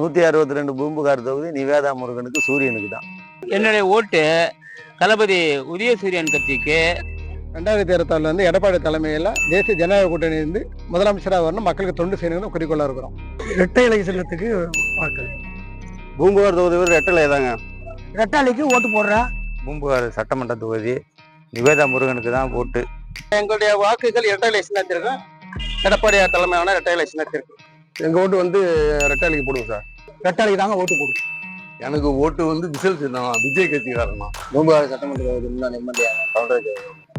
162 பூம்புகார் தொகுதி நிவேதா முருகனுக்கு, சூரியனுக்கு தான். என்னுடைய ஓட்டு தளபதி உதயசூரியன் கட்சிக்கு. 2026 எடப்பாடி தலைமையில் தேசிய ஜனநாயக கூட்டணி இருந்து முதலமைச்சராக வரணும், மக்களுக்கு தொண்டு செய்யணும் குறிக்கோளாக இருக்கிறோம். இரட்டை இலை சின்னத்துக்கு வாக்கள். பூம்புகார் தொகுதி ரெட்டலை தாங்க. ரெட்டாலைக்கு ஓட்டு போடுறேன். பூம்புகார் சட்டமன்ற தொகுதி நிவேதா முருகனுக்கு தான் ஓட்டு. எங்களுடைய வாக்குகள் இரட்டை இலை சின்னத்திற்கு, எடப்பாடி தலைமையான இரட்டை இலை சின்னத்திற்கு. எங்க ஓட்டு ரெட்டாலிக்கு போடுவோம் சார். ரெட்டாலைக்கு தாங்க ஓட்டு போடுவோம். எனக்கு ஓட்டு விசில் சின்னம், விஜய் கட்சிக்காரன் தான். பூம்புகார் சட்டமன்ற தொகுதி நிம்மதியான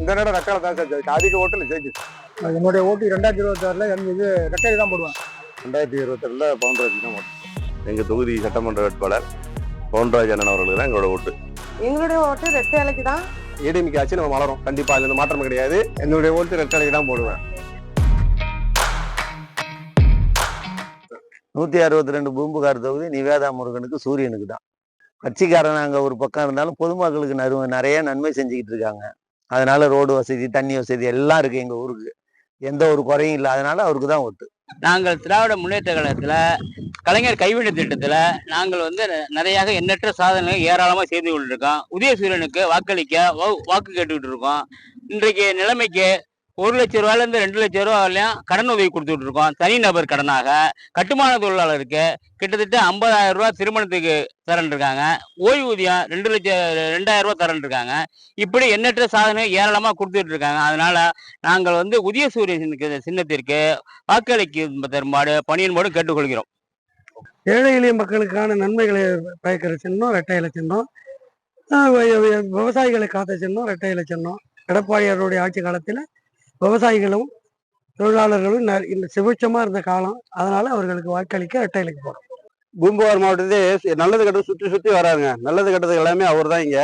இந்த நேரம் ரெட்டாலை தான் சார் அதிக ஓட்டுல ஜெயிச்சு. என்னுடைய ஓட்டு 2026 இது ரெட்டாலை தான் போடுவேன். 2022 பவுன்ராஜ் தான் ஓட்டு. எங்க தொகுதி சட்டமன்ற வேட்பாளர் பவுன்ராஜ் அண்ணன் அவர்களுக்கு தான் எங்களோட ஓட்டு. எங்களுடைய ஓட்டு ரெட்டைலைக்கு தான். ஏடிஎம்கே ஆச்சு நம்ம வளரும், கண்டிப்பா அதுல மாற்றம் கிடையாது. என்னுடைய ஓட்டு ரெட்டாலைக்கு தான் போடுவேன். 162 பூம்புகார் தொகுதி நிவேதா முருகனுக்கு, சூரியனுக்கு தான். கட்சிக்காரன் அங்கே ஒரு பக்கம் இருந்தாலும் பொதுமக்களுக்கு நிறைய நன்மை செஞ்சுக்கிட்டு இருக்காங்க. அதனால ரோடு வசதி, தண்ணி வசதி எல்லாம் இருக்கு. எங்க ஊருக்கு எந்த ஒரு குறையும் இல்லை. அதனால அவருக்கு தான் ஓட்டு. நாங்கள் திராவிட முன்னேற்ற கழகத்துல கலைஞர் கைவினை திட்டத்துல நாங்கள் நிறைய எண்ணற்ற சாதனைகள் ஏராளமா செய்து கொண்டிருக்கோம். உதயசூரியனுக்கு வாக்களிக்க வாக்கு கேட்டுக்கிட்டு இருக்கோம். இன்றைக்கு நிலைமைக்கு 1 லட்சம் ரூபாயிலிருந்து 2 லட்சம் ரூபா வரலையும் கடன் உதவி கொடுத்துட்டு இருக்கோம். தனிநபர் கடனாக கட்டுமான தொழிலாளருக்கு கிட்டத்தட்ட 50,000 ரூபாய் திருமணத்துக்கு தரன் இருக்காங்க. ஓய்வூதியம் 2,00,000 ரூபாய் தரன் இருக்காங்க. இப்படி எண்ணற்ற சாதனை ஏராளமா கொடுத்துட்டு இருக்காங்க. அதனால நாங்கள் உதயசூரியன் சின்னத்திற்கு வாக்களிக்க தருமாறு பணியின்போடு கேட்டுக்கொள்கிறோம். ஏழை எளிய மக்களுக்கான நன்மைகளை பயக்கிற சின்னம் ரெட்டை இலை சின்னம். விவசாயிகளை காத்த சின்னம் ரெட்டை இலை சின்னம். எடப்பாடியாருடைய ஆட்சி காலத்தில் விவசாயிகளும் தொழிலாளர்களும் இந்த சுபிட்சமா இருந்த காலம். அதனால அவர்களுக்கு வாக்களிக்க ரெட்டை இலைக்கு போறோம். பூம்புகார் மாவட்டத்திலே நல்லது கெட்டது சுற்றி வராருங்க. நல்லது கெட்டது எல்லாமே அவர் தான். இங்க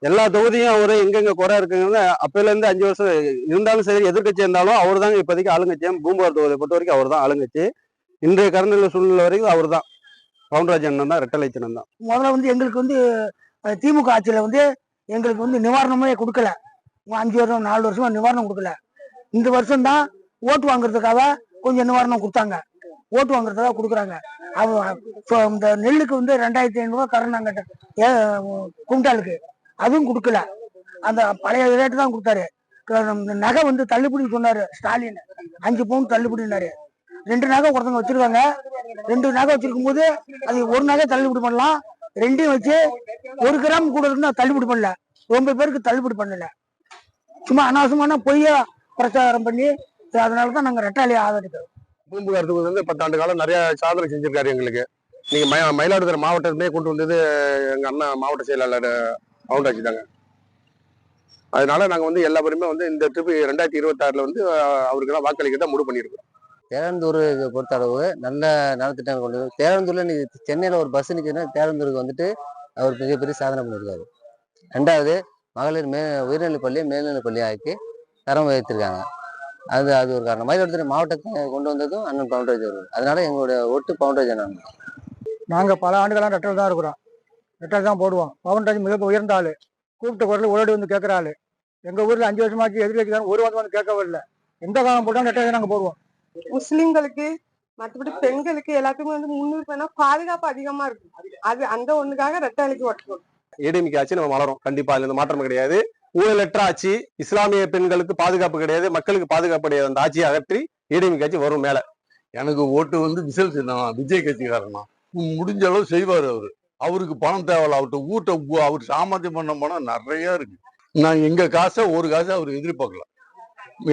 எல்லா தொகுதியும் அவரு எங்கெங்க குறை இருக்குங்க அப்பையில இருந்து 5 வருஷம் இருந்தாலும் சரி, எதிர்கட்சி இருந்தாலும் அவர் தாங்க இப்போதைக்கு ஆளுங்கட்சியும். பூம்புகார் தொகுதியை பொறுத்த வரைக்கும் அவர் தான் ஆளுங்கட்சி. இன்றைய கருநிலை சூழ்நிலை வரைக்கும் அவர் தான். பவுன்ராஜ் அண்ணன் தான், ரெட்டலை சின்னம் தான். முதல்ல எங்களுக்கு திமுக ஆட்சியில எங்களுக்கு நிவாரணமே கொடுக்கல. 5 வருஷம் 4 வருஷமா நிவாரணம் கொடுக்கல. இந்த வருஷம் தான் ஓட்டு வாங்குறதுக்காக கொஞ்சம் நிவாரணம் கொடுத்தாங்க. ஓட்டு வாங்குறதுக்காக கொடுக்குறாங்க. இந்த நெல்லுக்கு 2,500 ரூபாய் தரேன்னாங்க குண்டாலுக்கு. அதுவும் கொடுக்கல. அந்த பழைய ரேட்டு தான் கொடுத்தாரு. நகை தள்ளுபடி சொன்னாரு ஸ்டாலின். 5 பவுன் தள்ளுபடினாரு. 2 நகை ஒருத்தவங்க வச்சிருக்காங்க. 2 நகை வச்சிருக்கும் போது அது 1 நகை தள்ளுபடி பண்ணலாம். 2யும் வச்சு 1 கிராம் கூட இருந்தா தள்ளுபடி பண்ணல. ரொம்ப பேருக்கு தள்ளுபடி பண்ணல. சும்மா அனாவசியமான பொய்யா பிரச்சாரம் பண்ணி, அதனாலதான் நாங்க ரெட்டாலையை ஆதரிக்கிறோம். பூம்புகார் தொகுதி 10 ஆண்டு காலம் நிறைய சாதனை செஞ்சிருக்காரு எங்களுக்கு. நீங்க மயிலாடுதுறை மாவட்டமே கொண்டு வந்தது எங்க அண்ணா மாவட்ட செயலாளர் பவுன்ராஜ் தாங்க. அதனால நாங்க எல்லா பேருமே இந்த ட்ரிப் 2026 அவருக்கு எல்லாம் வாக்களிக்க தான் முடிவு பண்ணியிருக்கோம். தேரந்தூர் பொறுத்தளவு நல்ல நலத்திட்டம் கொண்டு தேரந்தூர்ல சென்னையில ஒரு பஸ் நிற்குதுன்னா தேரந்தூருக்கு அவர் மிகப்பெரிய சாதனை பண்ணியிருக்காரு. 2வது மகளிர் உயர்நிலைப் பள்ளி மேல்நிலைப் பள்ளி ஆக்கி தரம் உயர்த்திருக்காங்க. அது ஒரு காரணம். மயிலாடுதுறை மாவட்டத்தை கொண்டு வந்ததும் அண்ணன் பவுன்ராஜ் அவர்கள். அதனால எங்களுடைய ஓட்டு பவுன்ராஜ் அண்ணன். நாங்க பல ஆண்டுகளாக ரெட்டல் தான் இருக்கிறோம். ரெட்டல் தான் போடுவோம். பவுன்ராஜ் மிக உயர்ந்த ஆளு. கூப்பிட்ட குரல் ஓடி கேட்கிற ஆளு. எங்க ஊர்ல 5 வருஷமாச்சு எதிர்கட்சி ஒரு வாரம் கேட்கவே இல்லை. எந்த காலம் போட்டாலும் ரெட்டல் நாங்க போடுவோம். முஸ்லிம்களுக்கு மற்றபடி பெண்களுக்கு எல்லாத்துக்கும் முன்னுரிமைனா பாதுகாப்பு அதிகமா இருக்கு. அது அந்த ஒண்ணுக்காக ரெட்டாலைக்கு ஓட்டு போடுவோம். ஏடிஎம்கே ஆச்சு நம்ம வளரும், கண்டிப்பா அதுல இருந்து மாற்றம் கிடையாது. ஊழலற்ற ஆட்சி, இஸ்லாமிய பெண்களுக்கு பாதுகாப்பு கிடையாது, மக்களுக்கு பாதுகாப்பு கிடையாது. அந்த ஆட்சியை அகற்றி ஏடிஎம்கே ஆட்சி வரும் மேல. எனக்கு ஓட்டு விசில் சின்னம், விஜய் கட்சிக்காரன் தான். முடிஞ்ச அளவு செய்வார் அவரு. அவருக்கு பணம் தேவையில்ல. அவர்கிட்ட அவர் சாமர்த்தியம் பண்ண பணம் நிறைய இருக்கு. நாங்க எங்க காசை ஒரு காசை அவர் எதிர்பார்க்கல.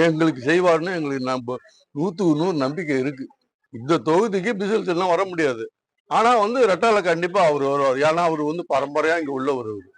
எங்களுக்கு செய்வார்னு எங்களுக்கு 100க்கு 100 நம்பிக்கை இருக்கு. இந்த தொகுதிக்கு விசில் சின்னம் வர முடியாது. ஆனா ரெட்டால கண்டிப்பா அவர் வருவார். ஏன்னா அவர் பரம்பரையா இங்க உள்ள வருவார்.